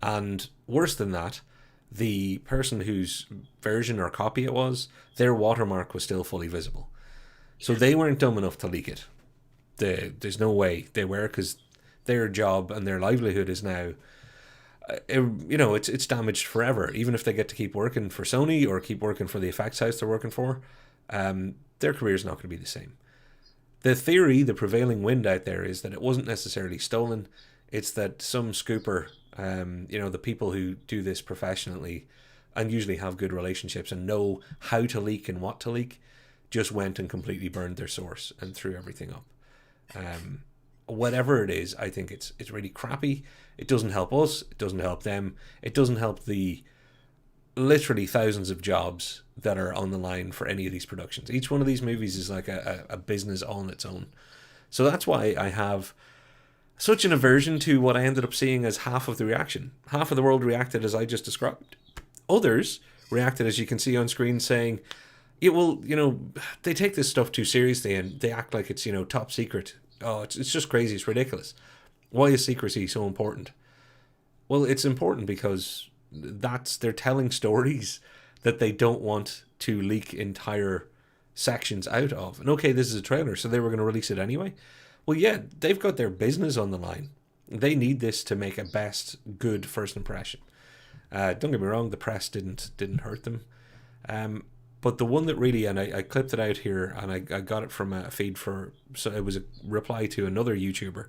And worse than that, the person whose version or copy it was, their watermark was still fully visible. So they weren't dumb enough to leak it. There's no way they were, because their job and their livelihood is now... it's damaged forever. Even if they get to keep working for Sony or keep working for the effects house they're working for, their career is not going to be the same. The prevailing wind out there is that it wasn't necessarily stolen. It's that some scooper, the people who do this professionally and usually have good relationships and know how to leak and what to leak, just went and completely burned their source and threw everything up. Whatever it is, I think it's really crappy. It doesn't help us. It doesn't help them. It doesn't help the literally thousands of jobs that are on the line for any of these productions. Each one of these movies is like a business on its own. So that's why I have such an aversion to what I ended up seeing as half of the reaction. Half of the world reacted as I just described. Others reacted, as you can see on screen, saying, yeah, well, they take this stuff too seriously and they act like it's, top secret. Oh, it's just crazy. It's ridiculous. Why is secrecy so important? Well, it's important because they're telling stories that they don't want to leak entire sections out of. And okay, this is a trailer, so they were going to release it anyway. Well, yeah, they've got their business on the line. They need this to make a best good first impression. Don't get me wrong, the press didn't hurt them. But the one that really, and I clipped it out here, and I got it from a feed so it was a reply to another YouTuber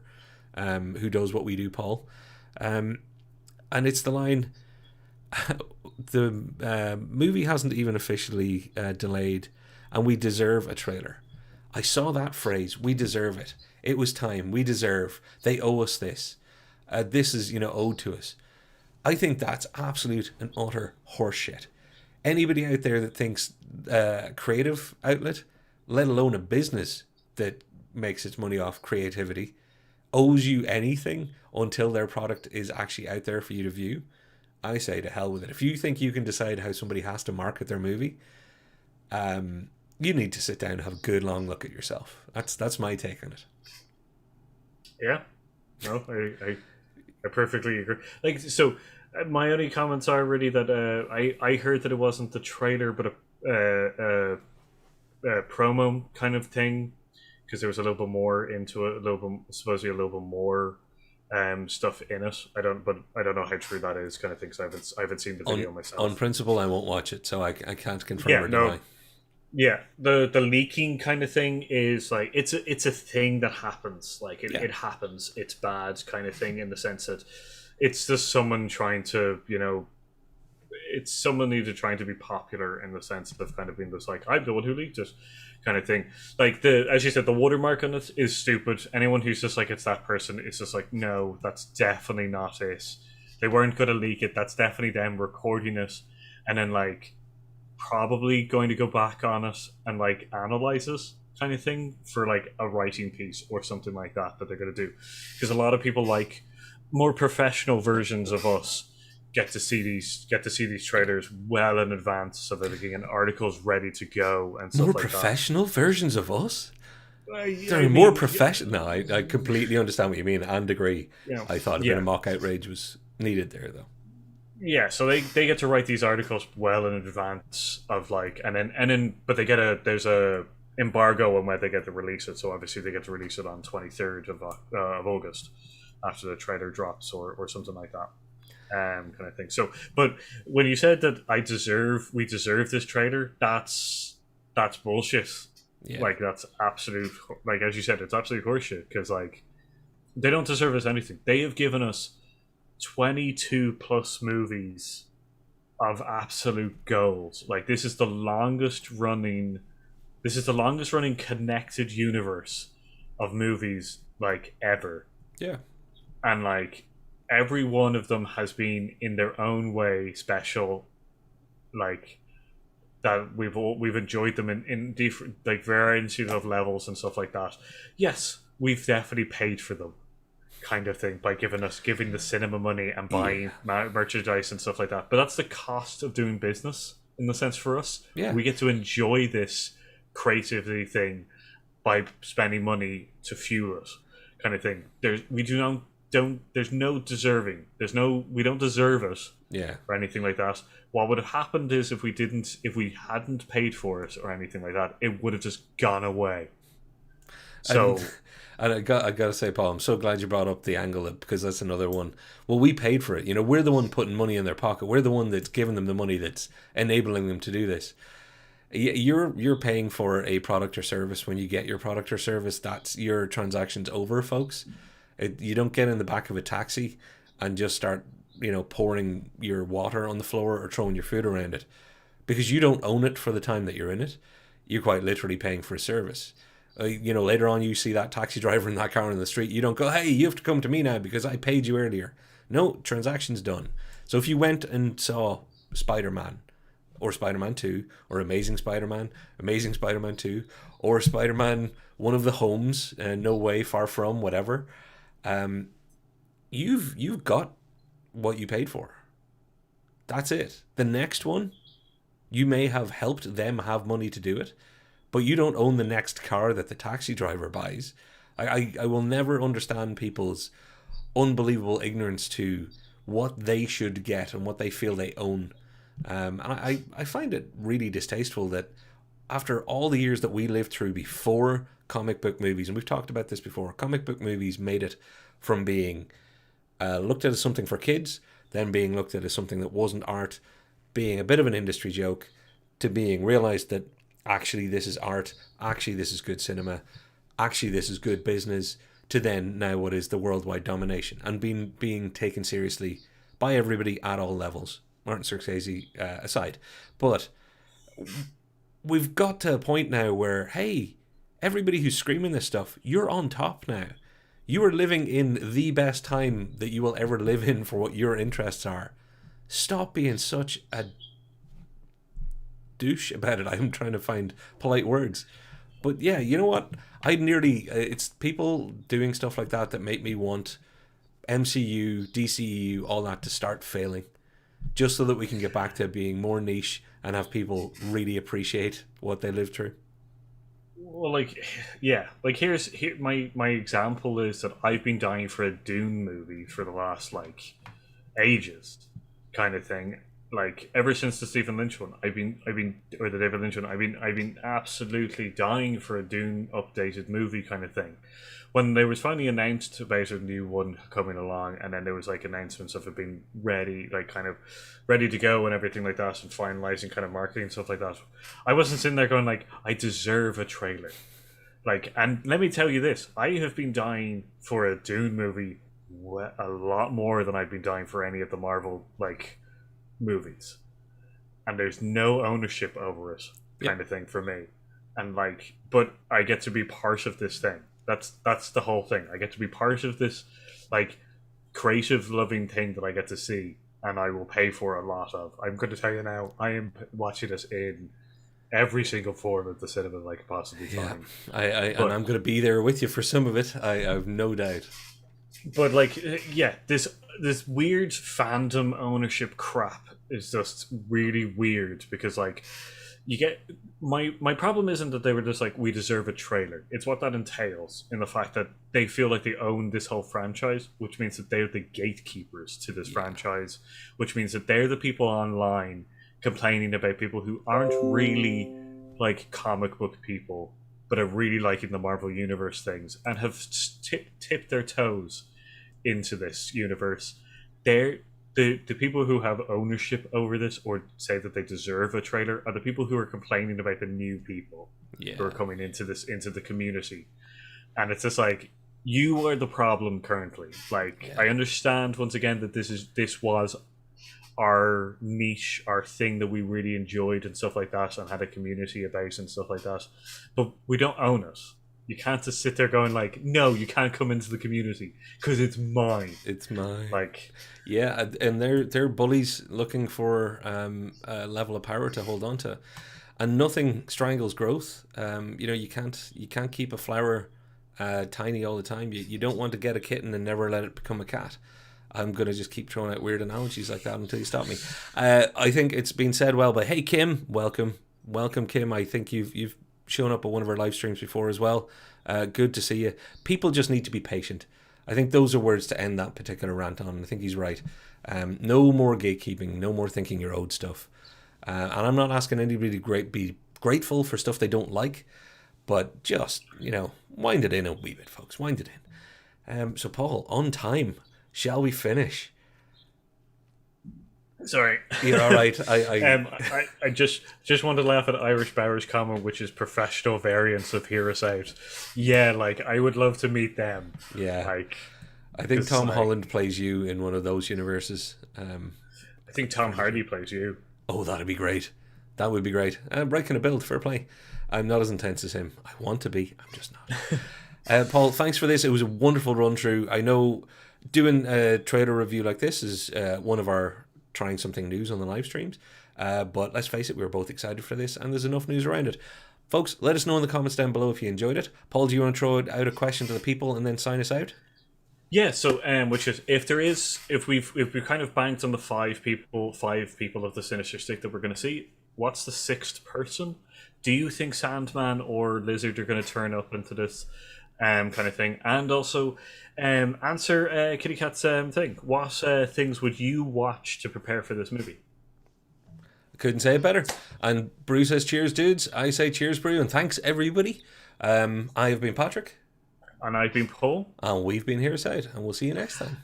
who does what we do, Paul. And it's the line, the movie hasn't even officially delayed, and we deserve a trailer. I saw that phrase, we deserve it. It was time, we deserve. They owe us this. This is, owed to us. I think that's absolute and utter horseshit. Anybody out there that thinks creative outlet, let alone a business that makes its money off creativity, owes you anything until their product is actually out there for you to view, I say to hell with it. If you think you can decide how somebody has to market their movie, you need to sit down and have a good long look at yourself. That's my take on it. Yeah, no, I perfectly agree. Like, so my only comments are really that I heard that it wasn't the trailer, but a promo kind of thing, because there was a little bit more into it, supposedly a little bit more stuff in it. I don't know how true that is, kind of thing. Because I haven't seen the video myself. On principle, I won't watch it, so I can't confirm or deny. Yeah, the leaking kind of thing is like it's a thing that happens. Like it happens. It's bad kind of thing, in the sense that it's just someone trying to, it's someone either trying to be popular, in the sense of kind of being this like, I'm the one who leaked it kind of thing. Like, as you said, the watermark on it is stupid. Anyone who's just like, it's that person, it's just like, no, that's definitely not it. They weren't going to leak it. That's definitely them recording it, and then like probably going to go back on it and like analyze it kind of thing for like a writing piece or something like that they're going to do. Because a lot of people, like more professional versions of us, get to see these trailers well in advance, so that they can get articles ready to go and stuff more like that. More professional versions of us? They're more professional. No, I completely understand what you mean and agree. I thought a bit of mock outrage was needed there, though. Yeah, so they get to write these articles well in advance of like, and then but there's a embargo on where they get to release it. So obviously they get to release it on 23rd of August, after the trailer drops or something like that, kind of thing. So, but when you said that we deserve this trailer, that's bullshit. Yeah. Like, that's absolute, like, as you said, it's absolute horseshit, because like they don't deserve us anything. They have given us 22 plus movies of absolute gold. Like, this is the longest running connected universe of movies, like, ever. Yeah. And like every one of them has been in their own way special, like that we've enjoyed them in different, like, variety of levels and stuff like that. Yes, we've definitely paid for them, kind of thing, by giving the cinema money and buying merchandise and stuff like that. But that's the cost of doing business, in the sense, for us. Yeah. We get to enjoy this creativity thing by spending money to fuel it, kind of thing. There's no deserving. We don't deserve it. Yeah. Or anything like that. What would have happened is, if we hadn't paid for it or anything like that, it would have just gone away. So, and I got to say, Paul, I'm so glad you brought up the angle, because that's another one. Well, we paid for it. We're the one putting money in their pocket. We're the one that's giving them the money that's enabling them to do this. You're paying for a product or service. When you get your product or service, that's your transaction's over, folks. You don't get in the back of a taxi and just start, pouring your water on the floor or throwing your food around it, because you don't own it for the time that you're in it. You're quite literally paying for a service. Later on, you see that taxi driver in that car on the street. You don't go, hey, you have to come to me now because I paid you earlier. No, transaction's done. So if you went and saw Spider-Man, or Spider-Man 2, or Amazing Spider-Man 2, or Spider-Man One of the Homes, No Way, Far From, whatever, you've got what you paid for. That's it. The next one, you may have helped them have money to do it, but you don't own the next car that the taxi driver buys. I will never understand people's unbelievable ignorance to what they should get and what they feel they own. And I find it really distasteful that after all the years that we lived through before comic book movies, and we've talked about this before, comic book movies made it from being looked at as something for kids, then being looked at as something that wasn't art, being a bit of an industry joke, to being realized that actually this is art, actually this is good cinema, actually this is good business, to then now what is the worldwide domination and being taken seriously by everybody at all levels, Martin Scorsese aside. But we've got to a point now where, hey, everybody who's screaming this stuff, you're on top now. You are living in the best time that you will ever live in for what your interests are. Stop being such a douche about it. I'm trying to find polite words. But yeah, you know what? It's people doing stuff like that that make me want MCU, DCEU, all that to start failing. Just so that we can get back to being more niche and have people really appreciate what they lived through. Well, like, yeah, like here my example is that I've been dying for a Dune movie for the last like ages, kind of thing. Like ever since the Stephen Lynch one, or the David Lynch one, I've been absolutely dying for a Dune updated movie kind of thing. When they was finally announced about a new one coming along, and then there was like announcements of it being ready, like kind of ready to go and everything like that, and finalizing kind of marketing and stuff like that, I wasn't sitting there going like, I deserve a trailer. Like, and let me tell you this, I have been dying for a Dune movie a lot more than I've been dying for any of the Marvel like movies, and there's no ownership over it kind of thing for me. And like, but I get to be part of this thing. That's the whole thing. I get to be part of this like creative loving thing that I get to see, and I will pay for a lot of. I'm going to tell you now, I am watching this in every single form of the cinema I could possibly find. And I'm going to be there with you for some of it. I have no doubt. But like, yeah, this weird fandom ownership crap is just really weird, because like, you get my problem isn't that they were just like, we deserve a trailer. It's what that entails, in the fact that they feel like they own this whole franchise, which means that they're the gatekeepers to this franchise, which means that they're the people online complaining about people who aren't really like comic book people, but are really liking the Marvel Universe things and have tipped their toes into this universe. They're the people who have ownership over this, or say that they deserve a trailer, are the people who are complaining about the new people who are coming into the community. And it's just like, you are the problem currently. Like, I understand once again that this was our niche, our thing that we really enjoyed and stuff like that, and had a community about and stuff like that, but we don't own it. You can't just sit there going like, no, you can't come into the community because it's mine. It's mine. Like, yeah, and they're bullies looking for a level of power to hold on to, and nothing strangles growth. You can't keep a flower tiny all the time. You don't want to get a kitten and never let it become a cat. I'm going to just keep throwing out weird analogies like that until you stop me. I think it's been said well by, hey, Kim, welcome, Kim. I think you've shown up at one of our live streams before as well. Good to see you. People just need to be patient. I think those are words to end that particular rant on, and I think he's right. No more gatekeeping, no more thinking you're owed stuff. And I'm not asking anybody to be grateful for stuff they don't like, but just, wind it in a wee bit, folks. Wind it in. So, Paul, on time, shall we finish? Sorry. You're all right. I just want to laugh at Irish Bowers' comment, which is professional variants of Hear Us Out. Yeah, like, I would love to meet them. Yeah. Like, I think Tom Holland plays you in one of those universes. I think Tom Hardy plays you. Oh, that'd be great. That would be great. Right kind of build, fair play. I'm not as intense as him. I want to be. I'm just not. Paul, thanks for this. It was a wonderful run through. I know doing a trailer review like this is one of our trying something new on the live streams, but let's face it, we were both excited for this, and there's enough news around it. Folks, let us know in the comments down below if you enjoyed it. Paul, do you want to throw out a question to the people and then sign us out? Yeah, so which is, if we've kind of banked on the five people of the Sinister Six that we're going to see, what's the sixth person? Do you think Sandman or Lizard are going to turn up into this kind of thing? And also, answer Kitty Cat's thing. What things would you watch to prepare for this movie? Couldn't say it better. And Brew says cheers, dudes. I say cheers, Brew, and thanks, everybody. I have been Patrick. And I've been Paul. And we've been here side, and we'll see you next time.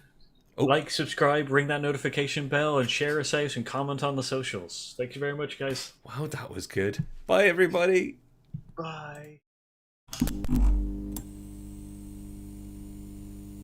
Like, subscribe, ring that notification bell, and share us out and comment on the socials. Thank you very much, guys. Wow, that was good. Bye, everybody. Bye.